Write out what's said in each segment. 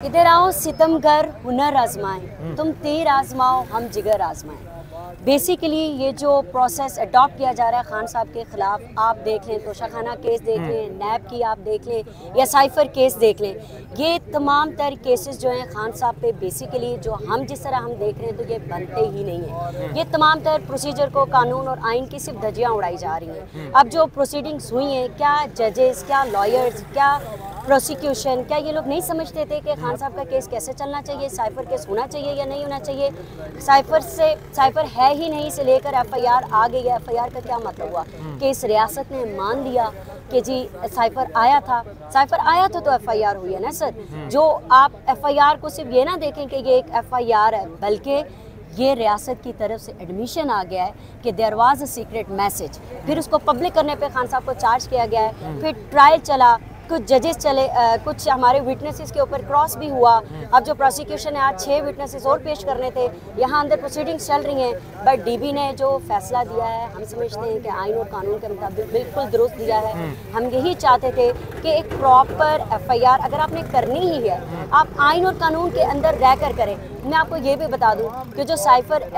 इधर आओ सितमगर हुनर आजमाएं, तुम तीर आजमाओ हम जिगर आजमाएं। बेसिकली ये जो प्रोसेस अडॉप्ट किया जा रहा है खान साहब के ख़िलाफ़, आप देख लें तोशाखाना केस देख लें, नैब की आप देख लें या साइफ़र केस देख लें, ये तमाम तर केसेस जो हैं खान साहब पे बेसिकली जो हम जिस तरह हम देख रहे हैं तो ये बनते ही नहीं हैं। ये तमाम तर प्रोसीजर को, कानून और आइन की सिर्फ धज्जियाँ उड़ाई जा रही हैं। अब जो प्रोसीडिंग्स हुई हैं, क्या जजेस, क्या लॉयर्स, क्या प्रोसिक्यूशन, क्या ये लोग नहीं समझते थे कि खान साहब का केस कैसे चलना चाहिए, साइफ़र केस होना चाहिए या नहीं होना चाहिए? साइफ़र है ही नहीं से लेकर एफआईआर आ गई है। एफआईआर का क्या मतलब हुआ कि इस रियासत ने मान लिया कि जी साइफ़र आया था। साइफ़र आया था तो एफआईआर हुई है ना सर। जो आप एफआईआर को सिर्फ ये ना देखें कि ये एक एफआईआर है, बल्कि ये रियासत की तरफ से एडमिशन आ गया है कि there was a secret message. फिर उसको पब्लिक करने पे खान साहब को चार्ज किया गया है। फिर ट्रायल चला, कुछ जजेस चले, कुछ हमारे विटनेसेस के ऊपर क्रॉस भी हुआ। अब जो प्रोसिक्यूशन है आज 6 विटनेसेस और पेश करने थे, यहाँ अंदर प्रोसीडिंग्स चल रही हैं। बट डीबी ने जो फैसला दिया है हम समझते हैं कि आइन और कानून के मुताबिक बिल्कुल दुरुस्त दिया है। हम यही चाहते थे कि एक प्रॉपर एफआईआर अगर आपने करनी ही है, आप आइन और कानून के अंदर रह कर करें। मैं आपको ये भी बता दूं कि जो साइफ़र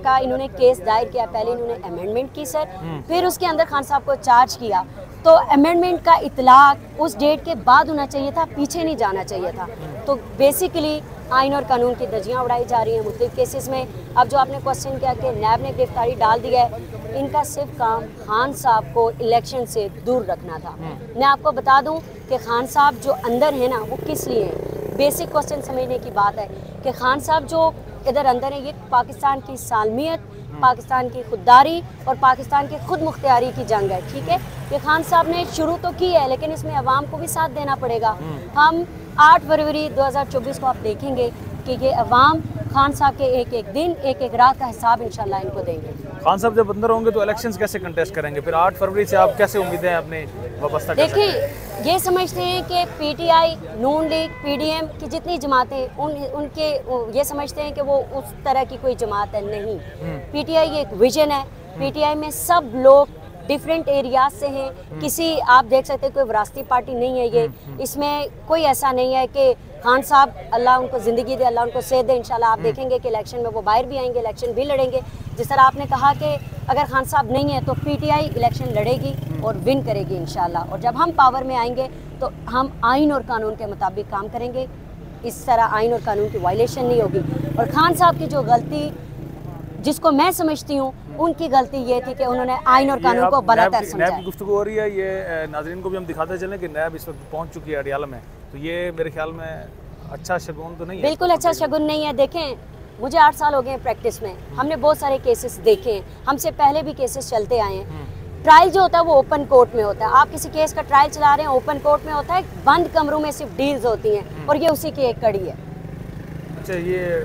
का इन्होंने केस दायर किया, पहले इन्होंने अमेंडमेंट की सर, फिर उसके अंदर खान साहब को चार्ज किया। तो अमेंडमेंट का इतलाक उस डेट के बाद होना चाहिए था, पीछे नहीं जाना चाहिए था। तो बेसिकली आइन और कानून की धज्जियाँ उड़ाई जा रही हैं मुख्तलिफ केसेस में। अब जो आपने क्वेश्चन किया कि नैब ने गिरफ्तारी डाल दिया है, इनका सिर्फ काम खान साहब को इलेक्शन से दूर रखना था। मैं आपको बता दूं कि खान साहब जो अंदर है ना, वो किस लिए हैं। बेसिक क्वेश्चन समझने की बात है कि खान साहब जो इधर अंदर है, ये पाकिस्तान की सालमियत, पाकिस्तान की खुददारी और पाकिस्तान की खुद मुख्तियारी की जंग है। ठीक है, ये खान साहब ने शुरू तो की है, लेकिन इसमें अवाम को भी साथ देना पड़ेगा। हम 8 फरवरी 2024 को आप देखेंगे कि ये अवाम खान साहब के एक एक दिन, एक एक रात का हिसाब इंशाल्लाह इनको देंगे। खान साहब जब अंदर होंगे तो इलेक्शंस कैसे कंटेस्ट करेंगे? फिर 8 फरवरी से आप कैसे उम्मीदें अपने वाबस्ता कर सकते हैं? देखिए, ये समझते हैं कि पीटीआई, नून लीग, पीडीएम की जितनी जमातें उनके ये समझते हैं कि वो उस तरह की कोई जमात है। नहीं, पीटीआई एक विजन है। पीटीआई में सब लोग डिफरेंट एरियाज से हैं। किसी आप देख सकते हैं कोई विरासती पार्टी नहीं है ये। इसमें कोई ऐसा नहीं है कि खान साहब अल्लाह उनको ज़िंदगी दे, अल्लाह उनको सेहत दे। इंशाल्लाह आप देखेंगे कि इलेक्शन में वो बाहर भी आएंगे, इलेक्शन भी लड़ेंगे। जिस तरह आपने कहा कि अगर खान साहब नहीं है तो पीटीआई इलेक्शन लड़ेगी और विन करेगी इंशाल्लाह। और जब हम पावर में आएंगे तो हम आइन और कानून के मुताबिक काम करेंगे। इस तरह आइन और कानून की वायलेशन नहीं होगी। और खान साहब की जो गलती, जिसको मैं समझती हूँ, उनकी गलती ये थी कि उन्होंने आइन और कानून को बलात्कार समझा। नैब की गुफ्तगू हो रही है, ये नाज़रीन को भी हम दिखाते चलें कि नैब इस वक्त पहुँच चुकी है अडियाला में। तो ये मेरे ख्याल में अच्छा शगुन तो नहीं है। बिल्कुल अच्छा शगुन नहीं है। देखें, मुझे 8 साल हो गए हैं प्रैक्टिस में, हमने बहुत सारे केसेस देखे हैं, हमसे पहले भी केसेस चलते आए हैं। ट्रायल जो होता है वो ओपन कोर्ट में होता है। आप किसी केस का ट्रायल चला रहे हैं, ओपन कोर्ट में होता है, बंद कमरों में सिर्फ डील्स होती हैं, और ये उसी की एक कड़ी है। अच्छा, ये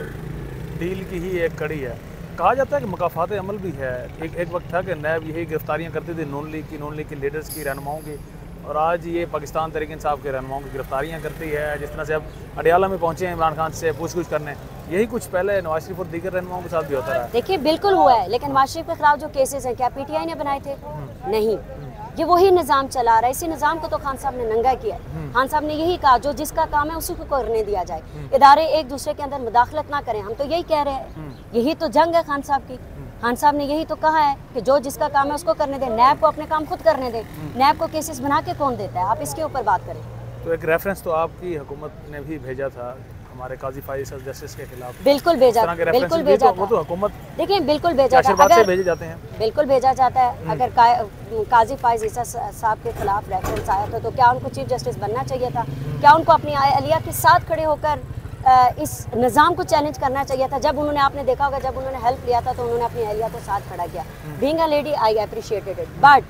डील की ही एक कड़ी है। कहा जाता है कि मुकाफात अमल भी है। एक वक्त था कि नैब यही गिरफ्तारियाँ करती थी नून लीग की लीडर्स की, रहनुमाओं की, और आज ये पाकिस्तान तहरीक इंसाफ के रहनुमाओं की गिरफ्तारियाँ करती है। जिस तरह से अब अडियाला में पहुँचे हैं इमरान खान से पूछ करने, यही कुछ पहले नवाज शरीफ और दीगर रहनुमाओं के साथ भी होता है। देखिए, बिल्कुल हुआ है, लेकिन नवाज शरीफ के खिलाफ जो केसेस हैं, क्या पीटीआई ने बनाए थे? नहीं, ये वही निज़ाम चला रहा है। इसी निज़ाम को तो खान साहब ने नंगा किया। खान साहब ने यही कहा जो जिसका काम है उसी को करने दिया जाए, इदारे एक दूसरे के अंदर मुदाखलत ना करें। हम तो यही कह रहे हैं, यही तो जंग है खान साहब की। खान साहब ने यही तो कहा है कि जो जिसका काम है उसको करने दें, नैब को अपने काम खुद करने दें। नैब को केसेस बना के कौन देता है? आप इसके ऊपर बात करें। तो एक रेफरेंस तो आपकी हुकूमत ने भी भेजा था हमारे काजी फाइज जस्टिस के खिलाफ। बिल्कुल भेजा, बिल्कुल भेजा। वो तो हुकूमत, देखिए, बिल्कुल भेजा था, अगर भेजे जाते हैं, बिल्कुल भेजा जाता है। अगर काजी फाइज ईसा साहब के खिलाफ रेफरेंस आया था तो क्या उनको चीफ जस्टिस बनना चाहिए था? क्या उनको अपनी अहलिया के साथ खड़े होकर इस निज़ाम को चैलेंज करना चाहिए था? जब उन्होंने, आपने देखा होगा, जब उन्होंने हेल्प लिया था तो उन्होंने अपनी अहलिया को साथ खड़ा किया। Being a lady I appreciated it. But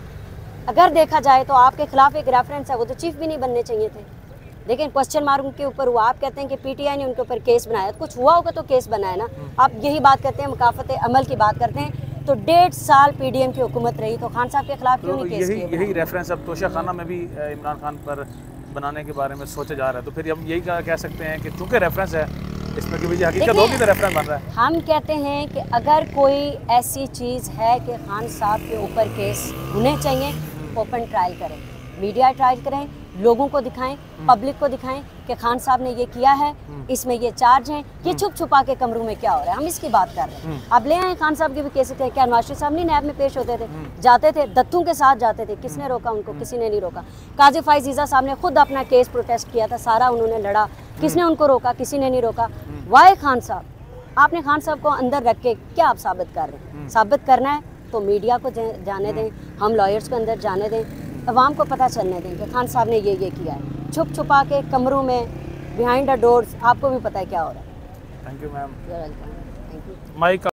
अगर देखा जाए तो आपके खिलाफ एक रेफरेंस है, वो तो चीफ भी नहीं बनने चाहिए थे। लेकिन क्वेश्चन मार्क उनके ऊपर हुआ। आप कहते हैं कि पीटीआई ने उनके ऊपर केस बनाया, तो कुछ हुआ होगा तो केस बनाया ना। आप यही बात करते हैं, मुकाफत अमल की बात करते हैं, तो 1.5 साल पीडीएम की हुकूमत रही, तो खान साहब के खिलाफ क्यों नहीं केस किए? यही रेफरेंस अब तोशाखाना में भी इमरान खान पर बनाने के बारे में सोचा जा रहा है। तो फिर हम यही कह सकते हैं कि चूँकि रेफरेंस है इसमें की वजह हकीकत होगी तो रेफरेंस बन रहा है। हम कहते हैं कि अगर कोई ऐसी चीज़ है कि खान साहब के ऊपर केस होने चाहिए, ओपन ट्रायल करें, मीडिया ट्रायल करें, लोगों को दिखाएं, पब्लिक को दिखाएं कि खान साहब ने ये किया है, इसमें ये चार्ज हैं, ये छुप छुपा के कमरों में क्या हो रहा है, हम इसकी बात कर रहे हैं। अब ले आए खान साहब के भी केसेस थे, क्या नवाज शरीफ साहब नहीं नैब में पेश होते थे, जाते थे, दत्तू के साथ जाते थे, किसने रोका उनको? किसी ने नहीं रोका। काजी फाइज ईसा साहब ने खुद अपना केस प्रोटेस्ट किया था, सारा उन्होंने लड़ा, किसने उनको रोका? किसी ने नहीं रोका। वाई खान साहब, आपने खान साहब को अंदर रख के क्या आप साबित कर रहे हैं? साबित करना है तो मीडिया को जाने दें, हम लॉयर्स को अंदर जाने दें, अवाम को पता चलने दें कि खान साहब ने ये किया है, छुप छुपा के कमरों में, बिहाइंड द डोर्स, आपको भी पता है क्या हो रहा है। Thank you ma'am. Welcome, thank you. Mic